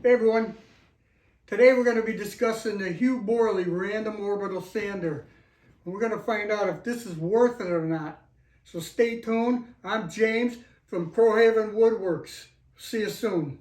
Hey everyone, today we're going to be discussing the Hueborly random orbital sander. And we're going to find out if this is worth it or not. So stay tuned. I'm James from Crowhaven Woodworks. See you soon.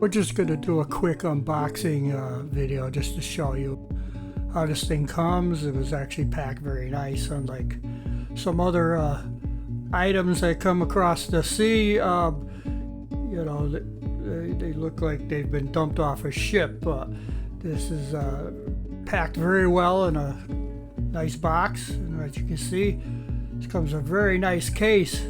We're just going to do a quick unboxing video just to show you how this thing comes. It was actually packed very nice, unlike some other items I come across the sea. You know, they look like they've been dumped off a ship. This is packed very well in a nice box, and as you can see, this comes in a very nice case.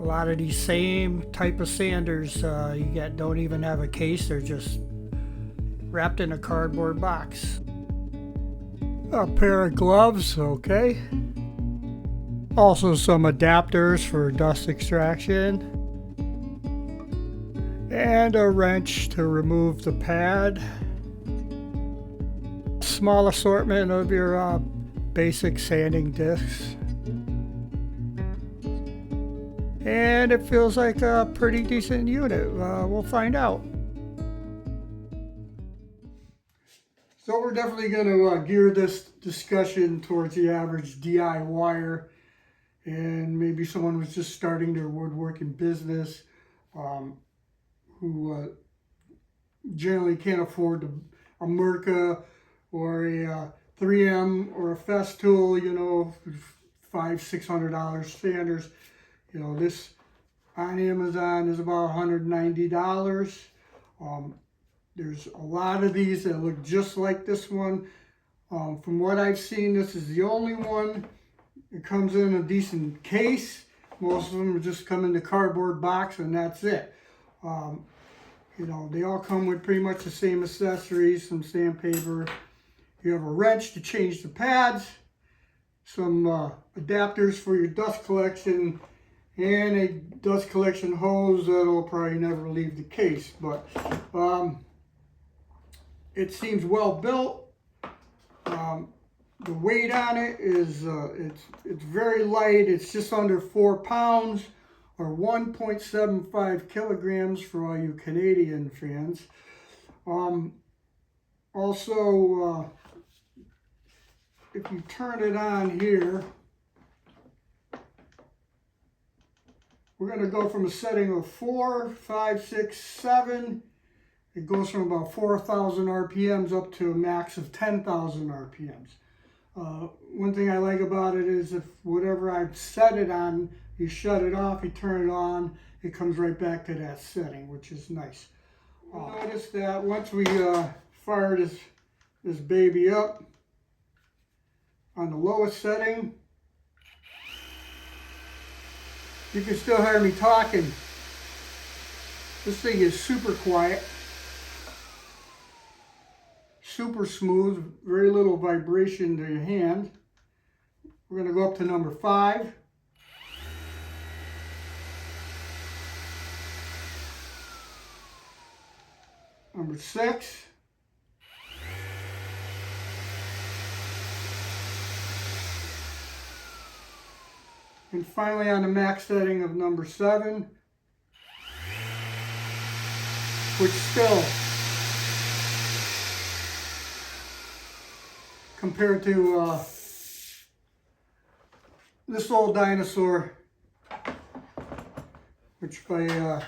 A lot of these same type of sanders you get don't even have a case, they're just wrapped in a cardboard box. A pair of gloves, okay. Also some adapters for dust extraction. And a wrench to remove the pad. Small assortment of your basic sanding discs. And it feels like a pretty decent unit. We'll find out. So we're definitely going to gear this discussion towards the average DIYer and maybe someone who's just starting their woodworking business, who generally can't afford a Merca or a 3M or a Festool, you know, $500–600 sanders. You know, this on Amazon is about $190. There's a lot of these that look just like this one. From what I've seen, this is the only one. It comes in a decent case. Most of them just come in the cardboard box and that's it. You know, they all come with pretty much the same accessories, some sandpaper. You have a wrench to change the pads, some adapters for your dust collection, and a dust collection hose that'll probably never leave the case. But it seems well built. The weight on it is it's very light. It's just under 4 pounds or 1.75 kilograms for all you Canadian fans. Also, if you turn it on here, we're going to go from a setting of 4, 5, 6, 7. It goes from about 4,000 RPMs up to a max of 10,000 RPMs. One thing I like about it is if whatever I've set it on, you shut it off, you turn it on, it comes right back to that setting, which is nice. Notice that once we fire this baby up on the lowest setting, you can still hear me talking. This thing is super quiet, super smooth, very little vibration to your hand. We're going to go up to number 5. Number 6. And finally on the max setting of number 7, which still, compared to this old dinosaur, which if I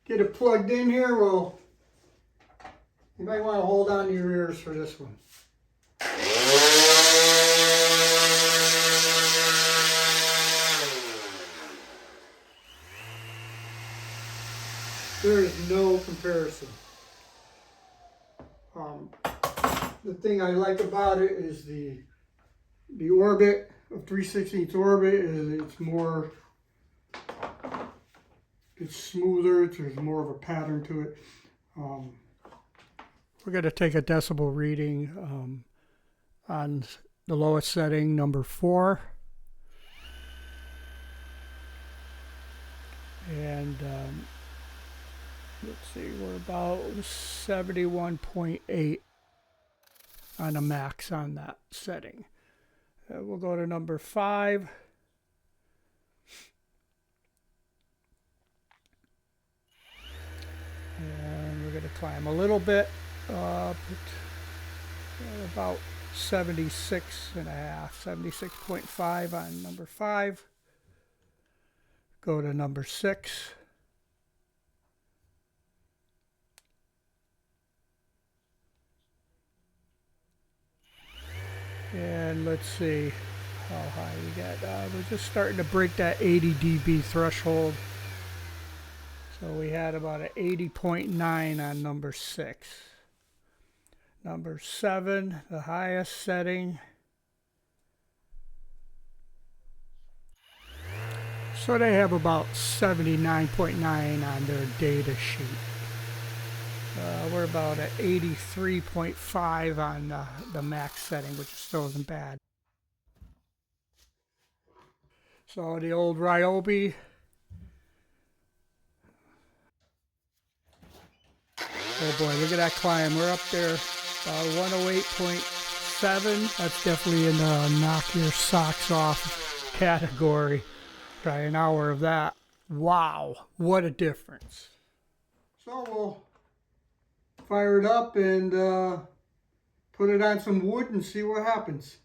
get it plugged in here, well, you might want to hold on to your ears for this one. There is no comparison. The thing I like about it is the orbit of 3/16 orbit is it's smoother. There's more of a pattern to it. We're going to take a decibel reading on the lowest setting, number 4. And let's see, we're about 71.8 on the max on that setting. We'll go to number 5. And we're going to climb a little bit up about 76.5, 76.5 on number 5. Go to number 6. And let's see how high we got. We're just starting to break that 80 dB threshold. So we had about an 80.9 on number 6. Number 7, the highest setting. So they have about 79.9 on their data sheet. We're about at 83.5 on the max setting, which still isn't bad. So the old Ryobi. Oh boy, look at that climb. We're up there, 108.7. That's definitely in the knock your socks off category. Try an hour of that. Wow, what a difference. So we'll fire it up and put it on some wood and see what happens.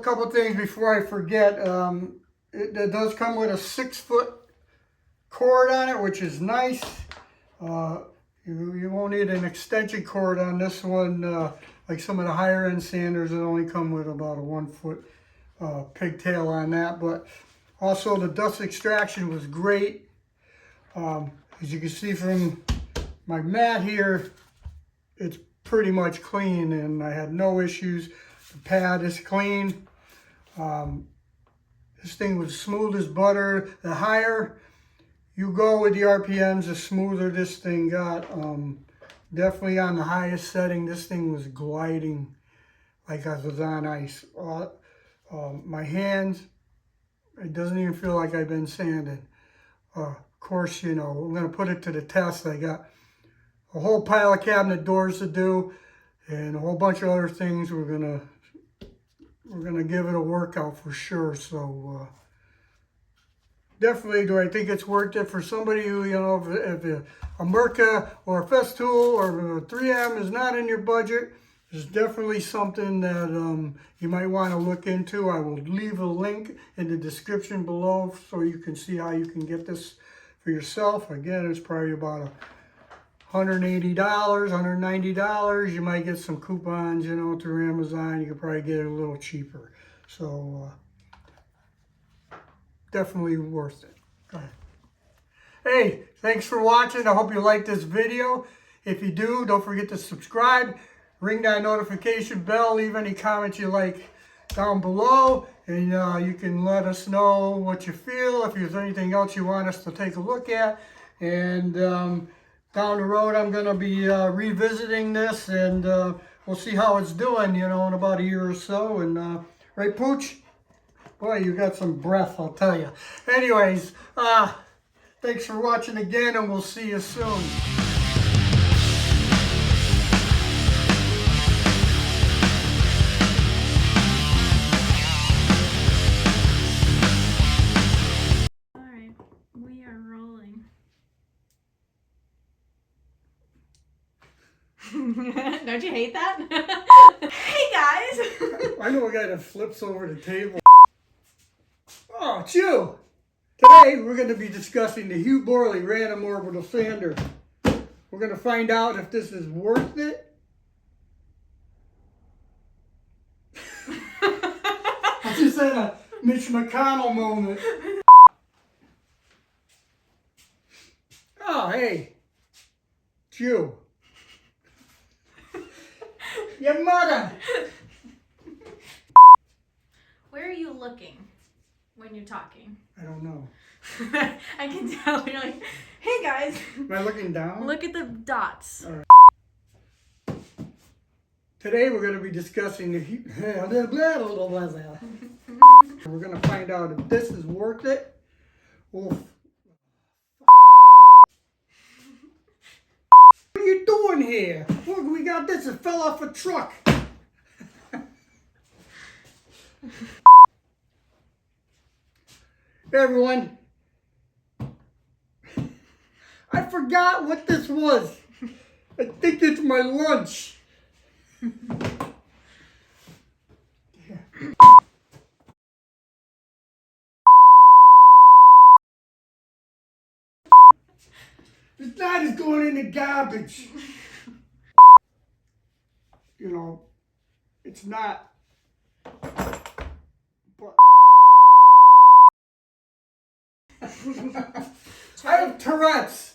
couple things before I forget. It does come with a 6-foot cord on it, which is nice. You won't need an extension cord on this one. Like some of the higher end sanders, it only come with about a 1-foot pigtail on that. But also the dust extraction was great. As you can see from my mat here, it's pretty much clean and I had no issues. The pad is clean. This thing was smooth as butter. The higher you go with the RPMs, the smoother this thing got. Definitely on the highest setting, this thing was gliding like I was on ice. My hands, it doesn't even feel like I've been sanded. Of course, you know, I'm going to put it to the test. I got a whole pile of cabinet doors to do and a whole bunch of other things. We're gonna give it a workout for sure. So definitely, do I think it's worth it for somebody who, you know, if a Mirka or a Festool or a 3M is not in your budget, it's definitely something that you might want to look into. I will leave a link in the description below so you can see how you can get this for yourself. Again, it's probably about $180, $190. You might get some coupons, you know, through Amazon. You could probably get it a little cheaper. So definitely worth it. Go ahead. Hey, thanks for watching. I hope you liked this video. If you do, don't forget to subscribe. Ring that notification bell. Leave any comments you like down below. And you can let us know what you feel. If there's anything else you want us to take a look at. And down the road, I'm going to be revisiting this. And we'll see how it's doing, you know, in about a year or so. And right, Pooch? Boy, you got some breath, I'll tell you. Anyways, thanks for watching again, and we'll see you soon. Alright, we are rolling. Don't you hate that? Hey guys! I know a guy that flips over the table. Oh, it's you! Today, we're going to be discussing the Hueborly Random Orbital Sander. We're going to find out if this is worth it. I just had a Mitch McConnell moment. Oh, hey. It's you. Your mother. Where are you looking when you're talking? I don't know. I can tell. You're like, hey guys. Am I looking down? Look at the dots. All right. Today we're going to be discussing the we're going to find out if this is worth it. Oof. What are you doing here? Look, we got this. It fell off a truck. Hey everyone. I forgot what this was. I think it's my lunch. This night is going in the garbage. You know, it's not. But I have Tourette's.